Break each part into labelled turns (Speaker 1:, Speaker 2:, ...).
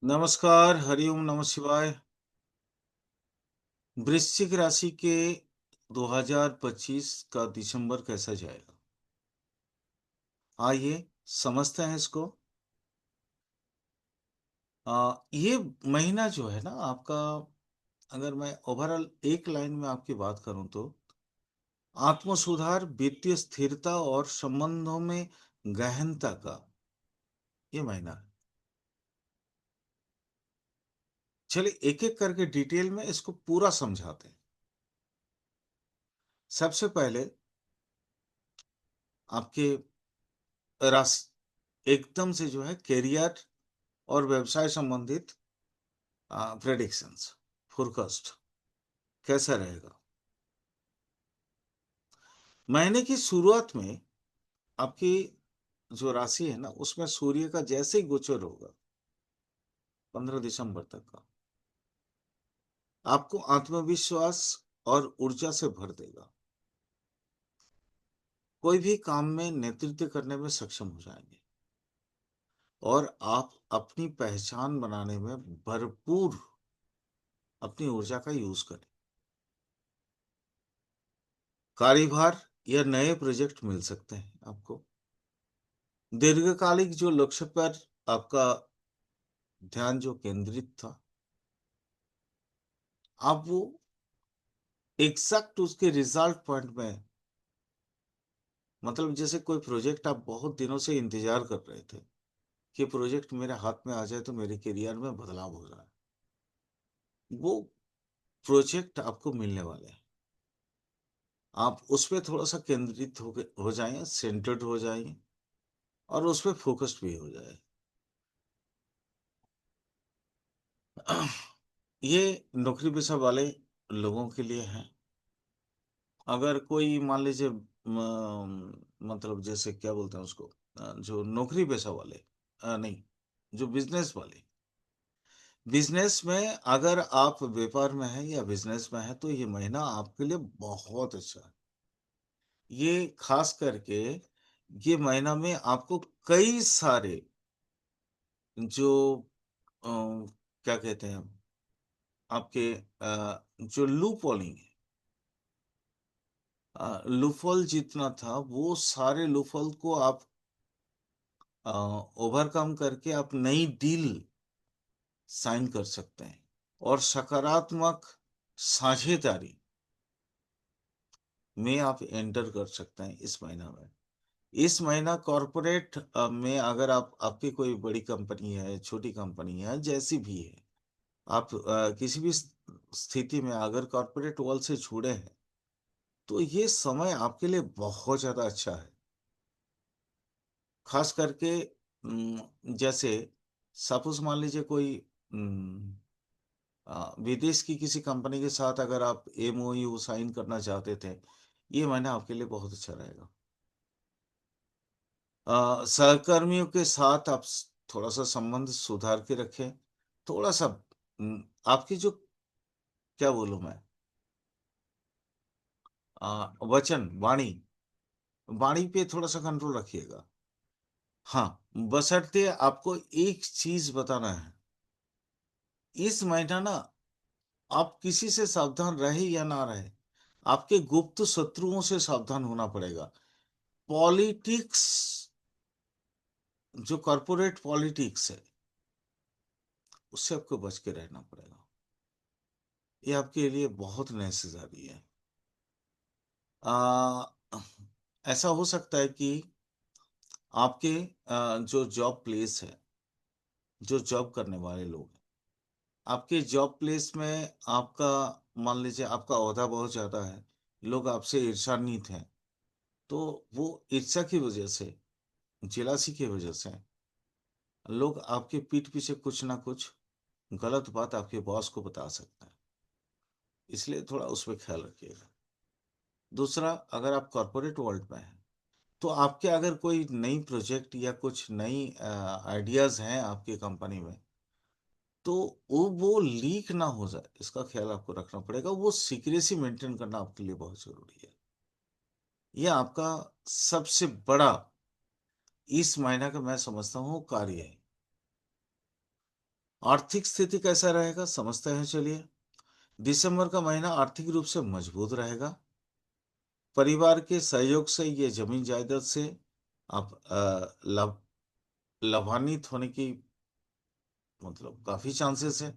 Speaker 1: नमस्कार, हरिओम नमः शिवाय। वृश्चिक राशि के 2025 का दिसंबर कैसा जाएगा? आइए समझते हैं इसको। ये महीना जो है ना आपका, अगर मैं ओवरऑल एक लाइन में आपकी बात करूं तो आत्म सुधार, वित्तीय स्थिरता और संबंधों में गहनता का ये महीना है। चलिए एक एक करके डिटेल में इसको पूरा समझाते हैं। सबसे पहले आपके राशि एकदम से जो है कैरियर और व्यवसाय संबंधित प्रेडिक्शंस, फोरकास्ट कैसा रहेगा। महीने की शुरुआत में आपकी जो राशि है ना उसमें सूर्य का जैसे ही गोचर होगा 15 दिसंबर तक का, आपको आत्मविश्वास और ऊर्जा से भर देगा। कोई भी काम में नेतृत्व करने में सक्षम हो जाएंगे और आप अपनी पहचान बनाने में भरपूर अपनी ऊर्जा का यूज करें। कार्यभार या नए प्रोजेक्ट मिल सकते हैं आपको। दीर्घकालिक जो लक्ष्य पर आपका ध्यान जो केंद्रित था, आप वो एग्जैक्ट उसके रिजल्ट पॉइंट में, मतलब जैसे कोई प्रोजेक्ट आप बहुत दिनों से इंतजार कर रहे थे कि प्रोजेक्ट मेरे हाथ में आ जाए तो मेरे करियर में बदलाव हो जाए, वो प्रोजेक्ट आपको मिलने वाले हैं। आप उस पर थोड़ा सा केंद्रित हो जाएं, सेंटर्ड हो जाएं और उस पर फोकस्ड भी हो जाए। ये नौकरी पेशा वाले लोगों के लिए है। अगर कोई मान लीजिए मतलब जैसे क्या बोलते हैं उसको, जो नौकरी पेशा वाले, नहीं, जो बिजनेस वाले, बिजनेस में अगर आप व्यापार में हैं या बिजनेस में हैं तो ये महीना आपके लिए बहुत अच्छा है। ये खास करके ये महीना में आपको कई सारे जो क्या कहते हैं आपके जो लूप होलिंग है, लूफॉल जितना था वो सारे लूफॉल को आप ओवरकम करके आप नई डील साइन कर सकते हैं और सकारात्मक साझेदारी में आप एंटर कर सकते हैं इस महीना में। इस महीना कॉरपोरेट में अगर आप, आपकी कोई बड़ी कंपनी है, छोटी कंपनी है, जैसी भी है, आप किसी भी स्थिति में अगर कॉरपोरेट वर्ल्ड से जुड़े हैं तो ये समय आपके लिए बहुत ज्यादा अच्छा है। खास करके जैसे सपोज मान लीजिए कोई विदेश की किसी कंपनी के साथ अगर आप एमओयू साइन करना चाहते थे, ये महीना आपके लिए बहुत अच्छा रहेगा। सहकर्मियों के साथ आप थोड़ा सा संबंध सुधार के रखें। थोड़ा सा आपकी जो, क्या बोलूं मैं, वचन वाणी, वाणी पे थोड़ा सा कंट्रोल रखिएगा। हाँ, बशर्ते आपको एक चीज बताना है, इस महीना ना आप किसी से सावधान रहे या ना रहे, आपके गुप्त शत्रुओं से सावधान होना पड़ेगा। पॉलिटिक्स, जो कॉरपोरेट पॉलिटिक्स है, उससे आपको बच के रहना पड़ेगा। ये आपके लिए बहुत नेसेसरी है। आ, ऐसा हो सकता है कि आपके जो जॉब प्लेस है, जो जॉब करने वाले लोग हैं, आपके जॉब प्लेस में आपका, मान लीजिए आपका ओहदा बहुत ज्यादा है, लोग आपसे ईर्ष्यान्वित हैं, तो वो ईर्ष्या की वजह से, जेलासी की वजह से लोग आपके पीठ पीछे कुछ ना कुछ गलत बात आपके बॉस को बता सकते हैं। इसलिए थोड़ा उस पर ख्याल रखिएगा। दूसरा, अगर आप कॉरपोरेट वर्ल्ड में हैं तो आपके अगर कोई नई प्रोजेक्ट या कुछ नई आइडियाज हैं आपकी कंपनी में, तो वो लीक ना हो जाए इसका ख्याल आपको रखना पड़ेगा। वो सीक्रेसी मेंटेन करना आपके लिए बहुत जरूरी है। ये आपका सबसे बड़ा इस महीना का मैं समझता हूँ कार्य है। आर्थिक स्थिति कैसा रहेगा समझते हैं चलिए। दिसंबर का महीना आर्थिक रूप से मजबूत रहेगा। परिवार के सहयोग से ये जमीन जायदाद से आप लाभान्वित होने की मतलब काफी चांसेस है।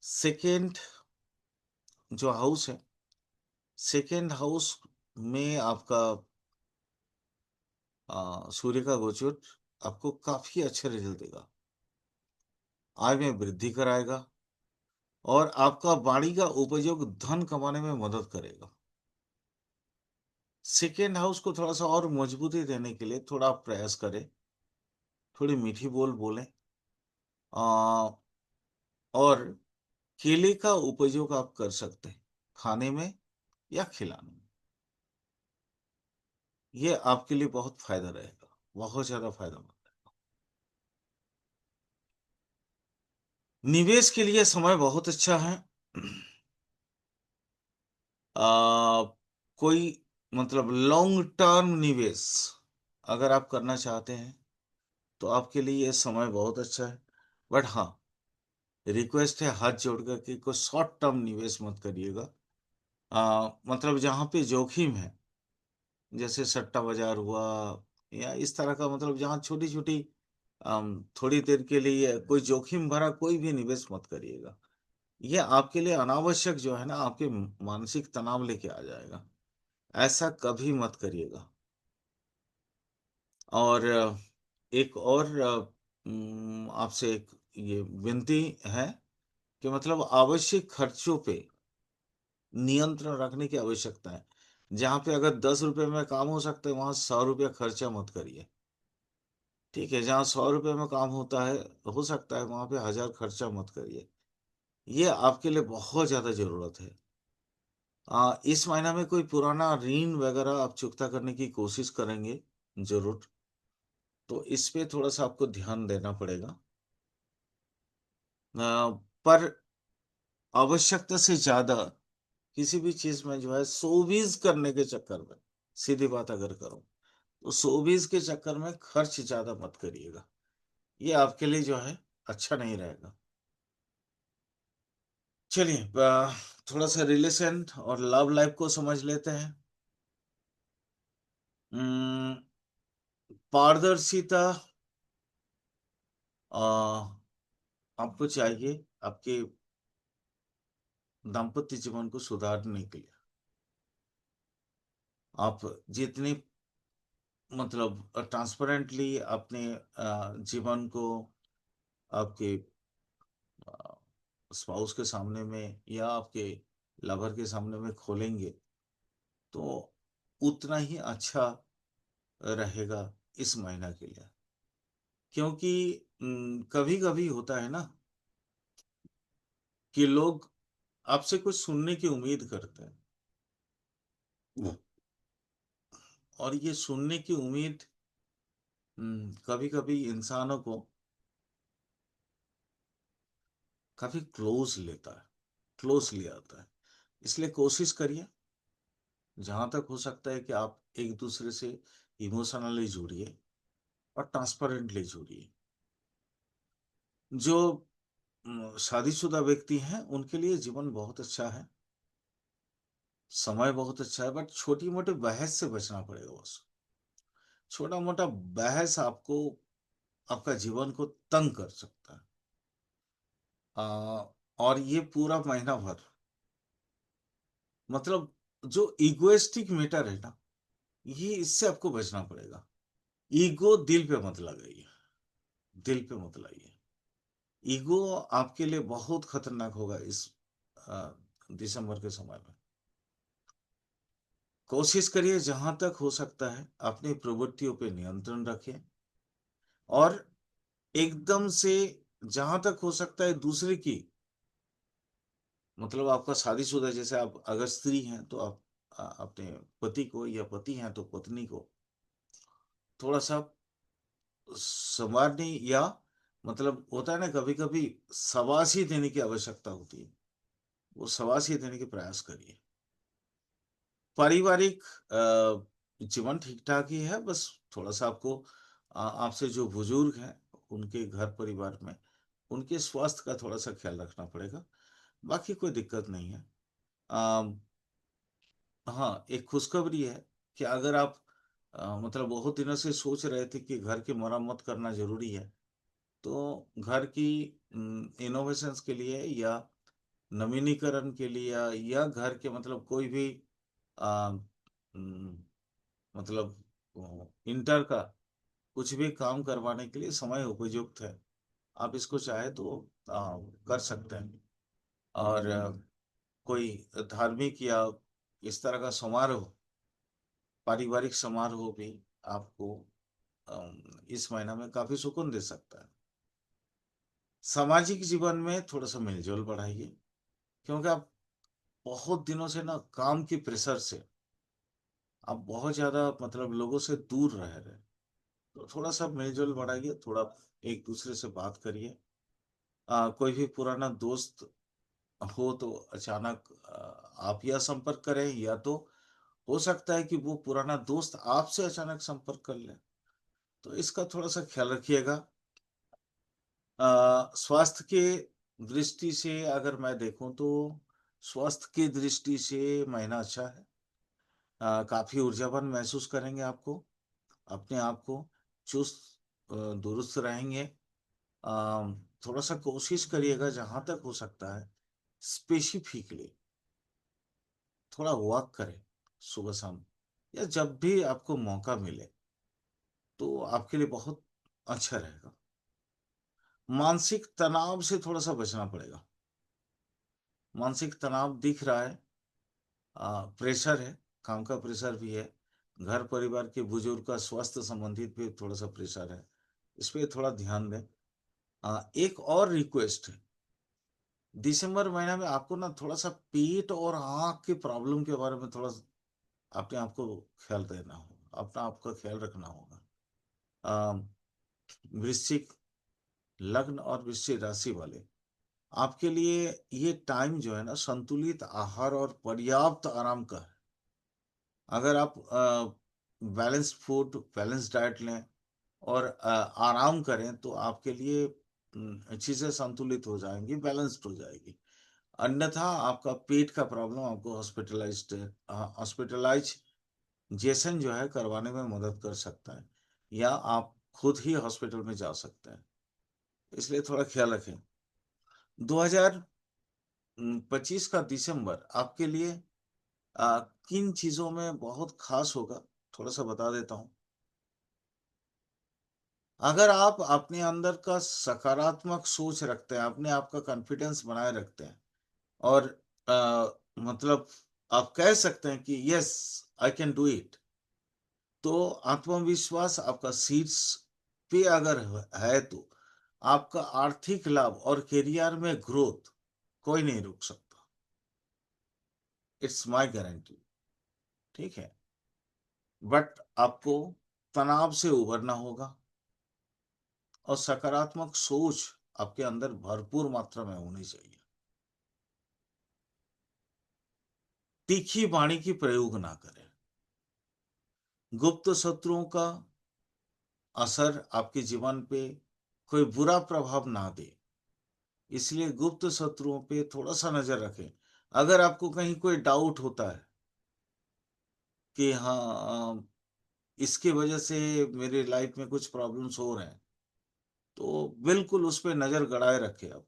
Speaker 1: सेकेंड जो हाउस है, सेकेंड हाउस में आपका सूर्य का गोचर आपको काफी अच्छा रिजल्ट देगा, आय में वृद्धि कराएगा और आपका वाणी का उपयोग धन कमाने में मदद करेगा। सेकेंड हाउस को थोड़ा सा और मजबूती देने के लिए थोड़ा आप प्रयास करें, थोड़ी मीठी बोल बोलें, आ, और केले का उपयोग आप कर सकते हैं खाने में या खिलाने में। ये आपके लिए बहुत फायदा रहेगा, बहुत ज्यादा फायदा। निवेश के लिए समय बहुत अच्छा है। आ, कोई मतलब लॉन्ग टर्म निवेश अगर आप करना चाहते हैं तो आपके लिए ये समय बहुत अच्छा है। बट हाँ, रिक्वेस्ट है हाथ जोड़कर कि कोई शॉर्ट टर्म निवेश मत करिएगा। मतलब जहाँ पे जोखिम है, जैसे सट्टा बाजार हुआ या इस तरह का, मतलब जहाँ छोटी छोटी थोड़ी देर के लिए कोई जोखिम भरा कोई भी निवेश मत करिएगा। ये आपके लिए अनावश्यक जो है ना, आपके मानसिक तनाव लेके आ जाएगा। ऐसा कभी मत करिएगा। और एक और आपसे एक ये विनती है कि मतलब आवश्यक खर्चों पे नियंत्रण रखने की आवश्यकता है। जहां पे अगर 10 रुपए में काम हो सकता है वहां 100 रुपया खर्चा मत करिए। ठीक है, जहाँ 100 रुपये में काम होता है, हो सकता है वहां पे 1000 खर्चा मत करिए। ये आपके लिए बहुत ज्यादा जरूरत है। इस महीना में कोई पुराना ऋण वगैरह आप चुकता करने की कोशिश करेंगे जरूर, तो इस पे थोड़ा सा आपको ध्यान देना पड़ेगा। पर आवश्यकता से ज्यादा किसी भी चीज में जो है शोबीज करने के चक्कर में, सीधी बात अगर करूं तो शोबीज के चक्कर में खर्च ज्यादा मत करिएगा। ये आपके लिए जो है अच्छा नहीं रहेगा। चलिए थोड़ा सा रिलेशन और लव लाइफ को समझ लेते हैं। उम्म, पारदर्शिता अ, आपको चाहिए आपके दाम्पत्य जीवन को सुधारने के लिए। आप जितनी मतलब ट्रांसपेरेंटली अपने जीवन को आपके स्पाउस के सामने में या आपके लवर के सामने में खोलेंगे तो उतना ही अच्छा रहेगा इस महीना के लिए। क्योंकि कभी कभी होता है ना कि लोग आपसे कुछ सुनने की उम्मीद करते हैं, और ये सुनने की उम्मीद कभी कभी इंसानों को काफी क्लोज लेता है, क्लोज ले आता है। इसलिए कोशिश करिए जहां तक हो सकता है कि आप एक दूसरे से इमोशनली जुड़िए और ट्रांसपेरेंटली जुड़िए। जो शादीशुदा व्यक्ति हैं उनके लिए जीवन बहुत अच्छा है, समय बहुत अच्छा है, बट छोटी मोटी बहस से बचना पड़ेगा बस। छोटा मोटा बहस आपको आपका जीवन को तंग कर सकता है। आ, और ये पूरा महीना भर मतलब जो इगोइस्टिक मैटर है ना, ये इससे आपको बचना पड़ेगा। ईगो दिल पे मत लगाइए, दिल पे मत लाइए। ईगो आपके लिए बहुत खतरनाक होगा इस आ, दिसंबर के समय में। कोशिश करिए जहां तक हो सकता है अपनी प्रवृत्तियों पे नियंत्रण रखें, और एकदम से जहां तक हो सकता है दूसरे की मतलब आपका शादीशुदा, जैसे आप अगर स्त्री हैं तो आप अपने पति को, या पति हैं तो पत्नी को थोड़ा सा संवारने या मतलब होता है ना कभी कभी शाबाशी देने की आवश्यकता होती है, वो शाबाशी देने के प्रयास करिए। पारिवारिक जीवन ठीक ठाक ही है, बस थोड़ा सा आपको आपसे जो बुजुर्ग हैं उनके घर परिवार में उनके स्वास्थ्य का थोड़ा सा ख्याल रखना पड़ेगा। बाकी कोई दिक्कत नहीं है। अम, हाँ, एक खुशखबरी है कि अगर आप मतलब बहुत दिनों से सोच रहे थे कि घर की मरम्मत करना जरूरी है, तो घर की इनोवेशंस के लिए या नवीनीकरण के लिए या घर के मतलब कोई भी आ, हम्म, मतलब इंटर का कुछ भी काम करवाने के लिए समय उपयुक्त है। आप इसको चाहे तो कर सकते हैं। और कोई धार्मिक या इस तरह का समारोह, पारिवारिक समारोह भी आपको इस महीना में काफी सुकून दे सकता है। सामाजिक जीवन में थोड़ा सा मेलजोल बढ़ाइए, क्योंकि आप बहुत दिनों से ना काम की प्रेशर से आप बहुत ज्यादा मतलब लोगों से दूर रह रहे हैं। तो थोड़ा सा मेलजोल बढ़ाइए, थोड़ा एक दूसरे से बात करिए। कोई भी पुराना दोस्त हो तो अचानक आप या संपर्क करें, या तो हो सकता है कि वो पुराना दोस्त आपसे अचानक संपर्क कर ले। तो इसका थोड़ा सा ख्याल रखिएगा। स्वास्थ्य के दृष्टि से अगर मैं देखूं तो स्वास्थ्य की दृष्टि से महीना अच्छा है। काफी ऊर्जावान महसूस करेंगे आपको, अपने आप को चुस्त दुरुस्त रहेंगे। थोड़ा सा कोशिश करिएगा जहां तक हो सकता है स्पेसिफिकली थोड़ा वॉक करें सुबह शाम, या जब भी आपको मौका मिले, तो आपके लिए बहुत अच्छा रहेगा। मानसिक तनाव से थोड़ा सा बचना पड़ेगा। मानसिक तनाव दिख रहा है, प्रेशर है, काम का प्रेशर भी है, घर परिवार के बुजुर्ग का स्वास्थ्य संबंधित भी थोड़ा सा प्रेशर है। इस पे थोड़ा ध्यान दें। एक और रिक्वेस्ट है, दिसंबर महीना में आपको ना थोड़ा सा पेट और आंख के प्रॉब्लम के बारे में थोड़ा अपने आप को ख्याल देना होगा, अपना आपका ख्याल रखना होगा। अ, वृश्चिक लग्न और वृश्चिक राशि वाले, आपके लिए ये टाइम जो है ना संतुलित आहार और पर्याप्त आराम का है। अगर आप बैलेंस्ड फूड, बैलेंस डाइट लें और आराम करें, तो आपके लिए चीजें संतुलित हो जाएंगी, बैलेंस्ड हो जाएगी। अन्यथा आपका पेट का प्रॉब्लम आपको हॉस्पिटलाइज जेसन जो है करवाने में मदद कर सकता है, या आप खुद ही हॉस्पिटल में जा सकते हैं। इसलिए थोड़ा ख्याल रखें। 2025 का दिसंबर आपके लिए किन चीजों में बहुत खास होगा, थोड़ा सा बता देता हूँ। अगर आप अपने अंदर का सकारात्मक सोच रखते हैं, अपने आप का कॉन्फिडेंस बनाए रखते हैं, और मतलब आप कह सकते हैं कि yes I can do it, तो आत्मविश्वास आपका शीर्ष पे अगर है, तो आपका आर्थिक लाभ और करियर में ग्रोथ कोई नहीं रोक सकता। It's my guarantee. ठीक है। बट आपको तनाव से उबरना होगा, और सकारात्मक सोच आपके अंदर भरपूर मात्रा में होनी चाहिए। तीखी वाणी की प्रयोग ना करें। गुप्त शत्रुओं का असर आपके जीवन पे कोई बुरा प्रभाव ना दे, इसलिए गुप्त शत्रुओं पे थोड़ा सा नजर रखें। अगर आपको कहीं कोई डाउट होता है कि हाँ इसकी वजह से मेरी लाइफ में कुछ प्रॉब्लम्स हो रहे हैं, तो बिल्कुल उस पर नजर गड़ाए रखें आप,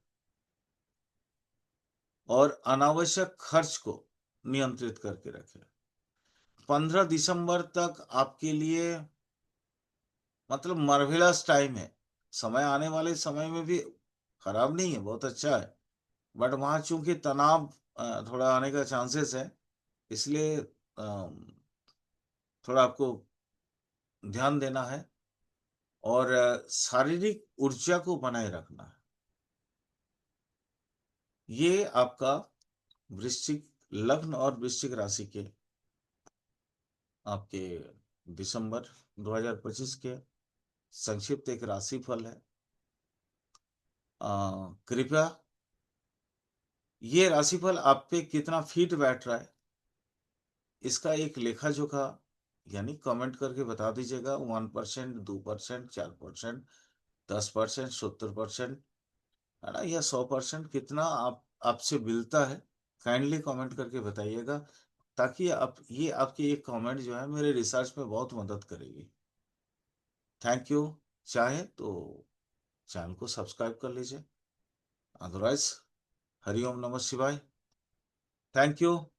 Speaker 1: और अनावश्यक खर्च को नियंत्रित करके रखें। 15 दिसंबर तक आपके लिए मतलब मार्वेलस टाइम है। समय आने वाले समय में भी खराब नहीं है, बहुत अच्छा है। बट वहां चूंकि तनाव थोड़ा आने का चांसेस है, इसलिए थोड़ा आपको ध्यान देना है, और शारीरिक ऊर्जा को बनाए रखना है। ये आपका वृश्चिक लग्न और वृश्चिक राशि के आपके दिसंबर 2025 के संक्षिप्त एक राशिफल है। कृपया ये राशिफल आप पे कितना फिट बैठ रहा है, इसका एक लेखा जोखा यानी कमेंट करके बता दीजिएगा। 1%, 2%, 4%, 10%, 70% है ना, या 100%, कितना आप आपसे मिलता है, काइंडली कमेंट करके बताइएगा, ताकि आप ये आपकी एक कमेंट जो है मेरे रिसर्च में बहुत मदद करेगी। Thank you. चाहे तो चैनल को सब्सक्राइब कर लीजिए, अदरवाइज हरिओम नमः शिवाय। Thank you.